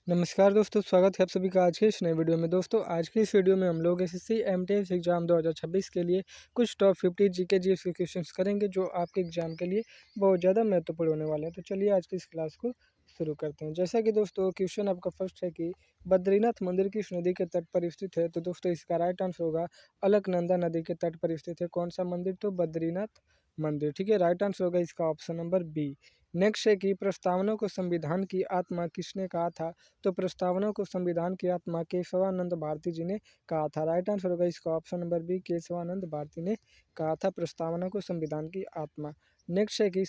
नमस्कार दोस्तों, स्वागत है आप सभी का आज के इस नए वीडियो में। दोस्तों, आज की इस वीडियो में हम लोग एसएससी एमटीएस एग्जाम 2026 के लिए कुछ टॉप 50 जीके जीएस के क्वेश्चंस करेंगे जो आपके एग्जाम के लिए बहुत ज़्यादा महत्वपूर्ण होने वाले हैं। तो चलिए आज की इस क्लास को शुरू करते हैं। जैसा कि दोस्तों क्वेश्चन आपका फर्स्ट है कि बद्रीनाथ मंदिर किस नदी के तट पर स्थित है। तो दोस्तों इसका राइट आंसर होगा अलकनंदा नदी के तट पर स्थित है कौन सा मंदिर, तो बद्रीनाथ मंदिर। ठीक है, राइट आंसर होगा इसका ऑप्शन नंबर बी। नेक्स्ट है कि प्रस्तावना को संविधान की आत्मा किसने कहा था। तो प्रस्तावना को संविधान की आत्मा केशवानंद भारती जी ने कहा था। राइट आंसर होगा इसका option number B, Keshavananda Bharati ने कहा था प्रस्तावना को संविधान की आत्मा। नेक्स्ट है कि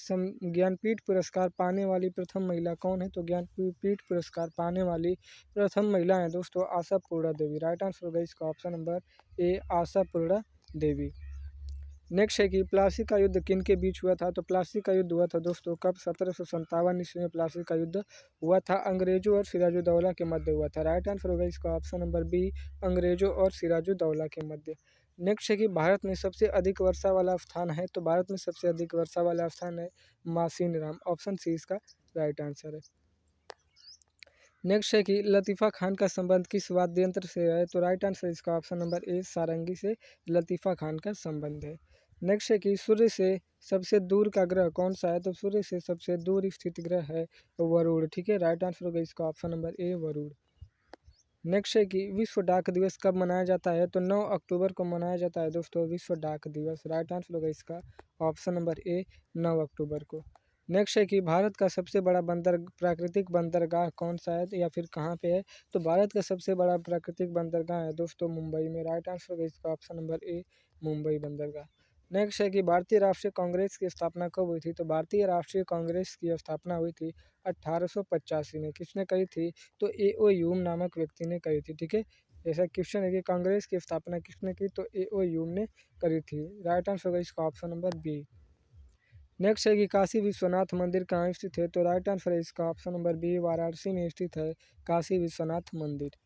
ज्ञानपीठ पुरस्कार पाने वाली प्रथम महिला कौन है। तो ज्ञानपीठ पुरस्कार पाने वाली प्रथम महिला है दोस्तों आशा पूर्णा देवी। राइट आंसर होगा इसका option number A, Asha Purna Devi. Next है कि प्लासी का युद्ध किन के बीच हुआ था। तो प्लासी का युद्ध हुआ था दोस्तों कब, 1757 ईस्वी में प्लासी का युद्ध हुआ था। अंग्रेजों और सिराजुद्दौला के मध्य हुआ था। राइट आंसर होगा इसका ऑप्शन नंबर बी, अंग्रेजों और सिराजुद्दौला के मध्य। नेक्स्ट है कि भारत में सबसे अधिक वर्षा वाला स्थान है। तो भारत में सबसे अधिक वर्षा वाला स्थान है मासिनराम। ऑप्शन सी इसका राइट आंसर है। नेक्स्ट है कि लतीफ़ा खान का संबंध किस वाद्य यंत्र से है। तो राइट आंसर इसका ऑप्शन नंबर ए, सारंगी से लतीफ़ा खान का संबंध है। नेक्स्ट है कि सूर्य से सबसे दूर का ग्रह कौन सा है। तो सूर्य से सबसे दूर स्थित ग्रह है वरुण। ठीक है, राइट आंसर होगा इसका option number A, Varun. Next है कि विश्व डाक दिवस कब मनाया जाता है। तो 9 अक्टूबर को मनाया जाता है दोस्तों विश्व डाक दिवस। राइट आंसर होगा इसका ऑप्शन नंबर ए, 9 अक्टूबर को। नेक्स्ट है कि भारत का सबसे बड़ा बंदर प्राकृतिक बंदरगाह कौन सा है या फिर कहाँ पे है। तो भारत का सबसे बड़ा प्राकृतिक बंदरगाह है दोस्तों मुंबई में। राइट आंसर होगा इसका ऑप्शन नंबर ए, मुंबई बंदरगाह। नेक्स्ट है कि भारतीय राष्ट्रीय कांग्रेस की स्थापना कब हुई थी। तो भारतीय राष्ट्रीय कांग्रेस की स्थापना हुई थी 1885 में। किसने करी थी। तो ए.ओ. ह्यूम नामक व्यक्ति ने करी थी। ठीक है, ऐसा क्वेश्चन है कि कांग्रेस की स्थापना किसने की। तो ए.ओ. ह्यूम ने करी थी। राइट आंसर होगा इसका ऑप्शन नंबर बी। नेक्स्ट है कि काशी विश्वनाथ मंदिर कहाँ स्थित है। तो राइट आंसर है इसका ऑप्शन नंबर बी, वाराणसी में स्थित है काशी विश्वनाथ मंदिर।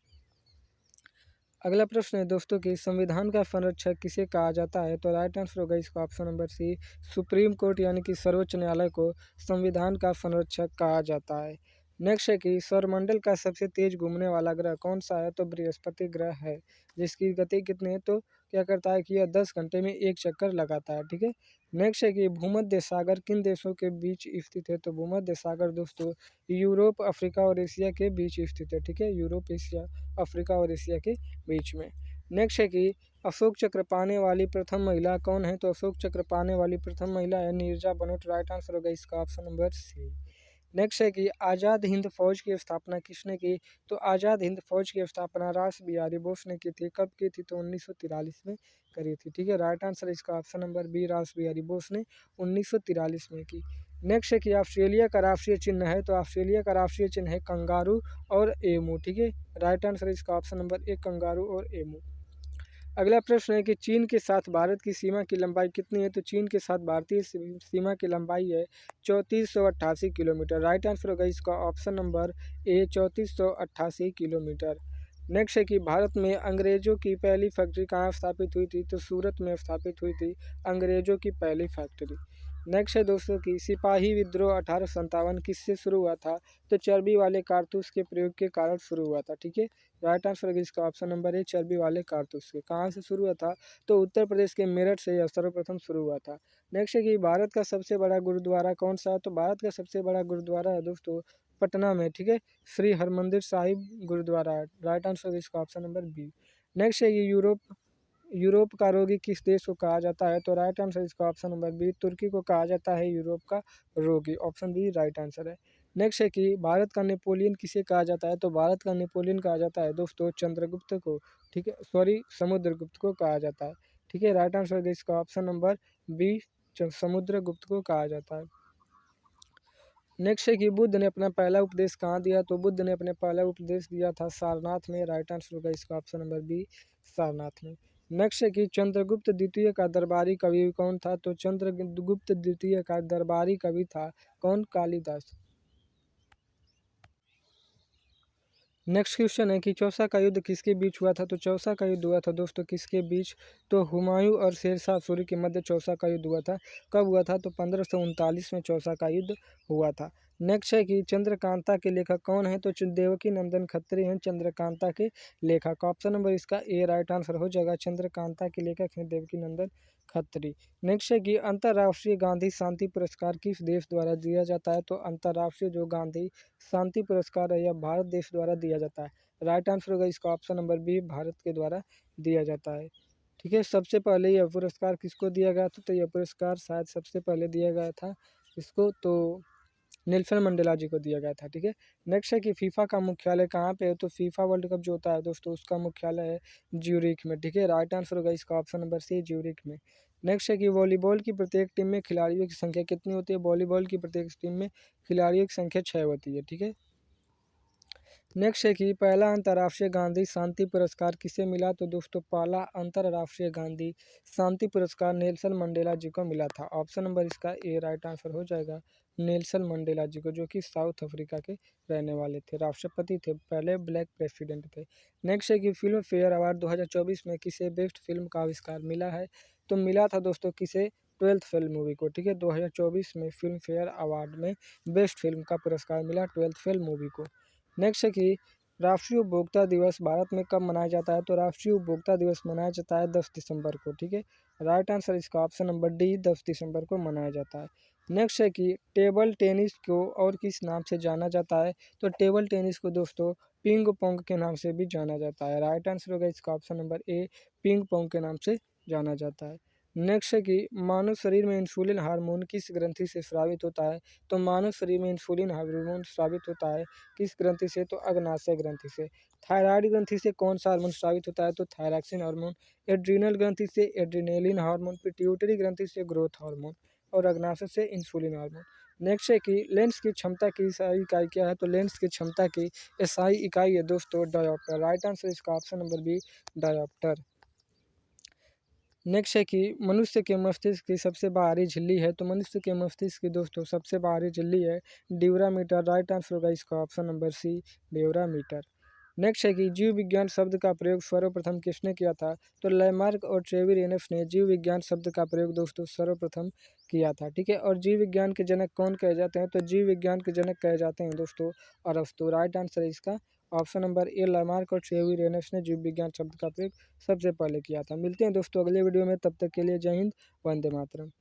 अगला प्रश्न है दोस्तों कि संविधान का संरक्षक किसे कहा जाता है। तो राइट आंसर होगा इसका option number C, supreme court यानी कि सर्वोच्च न्यायालय को संविधान का संरक्षक कहा जाता है। नेक्स्ट है कि सौरमंडल का सबसे तेज घूमने वाला ग्रह कौन सा है। तो बृहस्पति ग्रह है, जिसकी गति कितनी है। तो क्या करता है कि यह 10 घंटे में एक चक्कर लगाता है। ठीक है, नेक्स्ट है कि भूमध्य सागर किन देशों के बीच स्थित है। तो भूमध्य सागर दोस्तों यूरोप, अफ्रीका और एशिया के बीच स्थित है। ठीक है, यूरोप, एशिया, अफ्रीका और एशिया के बीच में। नेक्स्ट है कि अशोक चक्र पाने वाली प्रथम महिला कौन है। तो अशोक चक्र पाने वाली प्रथम महिला है नीरजा बनोट। राइट आंसर होगा इसका ऑप्शन नंबर सी। नेक्स्ट है कि आज़ाद हिंद फौज की स्थापना किसने की। तो आज़ाद हिंद फौज की स्थापना रास बिहारी बोस ने की थी। कब की थी। तो 1943 में करी थी। ठीक है, राइट आंसर इसका ऑप्शन नंबर बी, रास बिहारी बोस ने 1943 में की। नेक्स्ट है कि ऑस्ट्रेलिया का राष्ट्रीय चिन्ह है। तो ऑस्ट्रेलिया का राष्ट्रीय चिन्ह है कंगारू और एमू। ठीक है, राइट आंसर इसका ऑप्शन नंबर एक, कंगारू और एमू। अगला प्रश्न है कि चीन के साथ भारत की सीमा की लंबाई कितनी है। तो चीन के साथ भारतीय सीमा की लंबाई है 3488 किलोमीटर। राइट आंसर होगा इसका option number A, 3488 kilometre. Next है कि भारत में अंग्रेजों की पहली फैक्ट्री कहाँ स्थापित हुई थी। तो सूरत में स्थापित हुई थी अंग्रेजों की पहली फैक्ट्री। नेक्स्ट है दोस्तों कि सिपाही विद्रोह 1857 किससे शुरू हुआ था। तो चर्बी वाले कारतूस के प्रयोग के कारण शुरू हुआ था। ठीक है, राइट आंसर है इसका ऑप्शन नंबर है, चर्बी वाले कारतूस के। कहाँ से शुरू हुआ था। तो उत्तर प्रदेश के मेरठ से यह सर्वप्रथम शुरू हुआ था। नेक्स्ट है कि भारत का सबसे बड़ा गुरुद्वारा कौन सा है। तो भारत का सबसे बड़ा गुरुद्वारा है दोस्तों पटना में। ठीक है, श्री हरमंदिर साहिब गुरुद्वारा है। राइट आंसर है इसका ऑप्शन नंबर बी। नेक्स्ट है ये यूरोप का रोगी किस देश को कहा जाता है। तो राइट आंसर इसका ऑप्शन नंबर बी, तुर्की को कहा जाता है यूरोप का रोगी। ऑप्शन बी राइट आंसर है। नेक्स्ट है कि भारत का नेपोलियन किसे कहा जाता है। तो भारत का नेपोलियन कहा जाता है दोस्तों चंद्रगुप्त को। ठीक है, सॉरी, समुद्रगुप्त को कहा जाता है। ठीक है, राइट आंसर है इसका ऑप्शन नंबर बी, समुद्रगुप्त को कहा जाता है। नेक्स्ट है कि बुद्ध ने अपना पहला उपदेश कहाँ दिया। तो बुद्ध ने अपने पहला उपदेश दिया था सारनाथ में। राइट आंसर होगा इसका ऑप्शन नंबर बी, सारनाथ में। नेक्स्ट है कि चंद्रगुप्त द्वितीय का दरबारी कवि कौन था। तो चंद्रगुप्त द्वितीय का दरबारी कवि था कौन, कालिदास। नेक्स्ट क्वेश्चन है कि चौसा का युद्ध किसके बीच हुआ था। तो चौसा का युद्ध हुआ था दोस्तों किसके बीच, तो हुमायूं और शेरशाह सूरी के मध्य चौसा का युद्ध हुआ था। कब हुआ था, तो 1539 में चौसा का युद्ध हुआ था। नेक्स्ट है कि चंद्रकांता के लेखक कौन है। तो देवकी नंदन खत्री हैं चंद्रकांता के लेखक। ऑप्शन नंबर इसका ए राइट आंसर हो जाएगा। चंद्रकांता के लेखक हैं देवकी नंदन खत्री। नेक्स्ट है कि अंतर्राष्ट्रीय गांधी शांति पुरस्कार किस देश द्वारा दिया जाता है। तो अंतर्राष्ट्रीय जो गांधी शांति पुरस्कार है यह भारत देश द्वारा दिया जाता है। राइट आंसर होगा इसका ऑप्शन नंबर बी, भारत के द्वारा दिया जाता है। ठीक है, सबसे पहले यह पुरस्कार किसको दिया गया था। तो यह पुरस्कार शायद सबसे पहले दिया गया था इसको तो नेल्सन मंडेला जी को दिया गया था। ठीक है, नेक्स्ट है कि फीफा का मुख्यालय कहाँ पे है। तो फीफा वर्ल्ड कप जो होता है दोस्तों उसका मुख्यालय है ज्यूरिख में। ठीक है, राइट आंसर होगा इसका ऑप्शन नंबर सी, ज्यूरिख में। नेक्स्ट है कि वॉलीबॉल की प्रत्येक टीम में खिलाड़ियों की संख्या कितनी होती है। वॉलीबॉल की प्रत्येक टीम में खिलाड़ियों की संख्या 6 होती है। ठीक है, नेक्स्ट है कि पहला अंतर्राष्ट्रीय गांधी शांति पुरस्कार किसे मिला। तो दोस्तों पहला अंतर्राष्ट्रीय गांधी शांति पुरस्कार नेल्सन मंडेला जी को मिला था। ऑप्शन नंबर इसका ए राइट आंसर हो जाएगा। नेल्सन मंडेला जी को, जो कि साउथ अफ्रीका के रहने वाले थे, राष्ट्रपति थे, पहले ब्लैक प्रेसिडेंट थे। नेक्स्ट है कि फिल्म फेयर अवार्ड 2024 में किसे बेस्ट फिल्म का आविष्कार मिला है। तो मिला था दोस्तों किसे, ट्वेल्थ फेल मूवी को। ठीक है, 2024 में फिल्म फेयर अवार्ड में बेस्ट फिल्म का पुरस्कार मिला ट्वेल्थ फेल मूवी को। नेक्स्ट है कि राष्ट्रीय उपभोक्ता दिवस भारत में कब मनाया जाता है। तो राष्ट्रीय उपभोक्ता दिवस मनाया जाता है 10 दिसंबर को। ठीक है, राइट आंसर इसका ऑप्शन नंबर डी, 10 दिसंबर को मनाया जाता है। नेक्स्ट है कि टेबल टेनिस को और किस नाम से जाना जाता है। तो टेबल टेनिस को दोस्तों पिंग पोंग के नाम से भी जाना जाता है। राइट आंसर होगा इसका option number A, ping pong के नाम से जाना जाता है। नेक्स्ट है कि मानव शरीर में इंसुलिन हार्मोन किस ग्रंथि से स्रावित होता है। तो मानव शरीर में इंसुलिन हार्मोन स्रावित होता है किस ग्रंथि से, तो अग्नाशय ग्रंथि से। थायराइड ग्रंथि से कौन सा हार्मोन स्रावित होता है। तो थायरॉक्सिन हार्मोन। एड्रीनल ग्रंथि से एड्रीनेलिन हार्मोन। पिट्यूटरी ग्रंथि से ग्रोथ हार्मोन। और अग्नाशय से इंसुलिन हार्मोन। नेक्स्ट है कि लेंस की क्षमता की SI इकाई क्या है। तो लेंस की क्षमता की SI इकाई है दोस्तों डायोप्टर। राइट आंसर इसका option number B, dioptre. Next है कि मनुष्य के मस्तिष्क की सबसे बाहरी झिल्ली है। तो मनुष्य के मस्तिष्क की दोस्तों सबसे बाहरी झिल्ली है ड्यूरामीटर। राइट आंसर होगा इसका option number C, durometer. Next है कि जीव विज्ञान शब्द का प्रयोग सर्वप्रथम किसने किया था। तो लैमार्क और ट्रेवियनस ने जीव विज्ञान शब्द का प्रयोग दोस्तों सर्वप्रथम किया था। ठीक है, और जीव विज्ञान के जनक कौन कहे जाते हैं। तो जीव विज्ञान के जनक कहे जाते हैं दोस्तों अरस्तु। राइट आंसर है इसका ऑप्शन नंबर ए, लैमार्क और ट्रेवियनस ने जीव विज्ञान शब्द का प्रयोग सबसे पहले किया था। मिलते हैं दोस्तों अगले वीडियो में, तब तक के लिए जय हिंद, वंदे मातरम।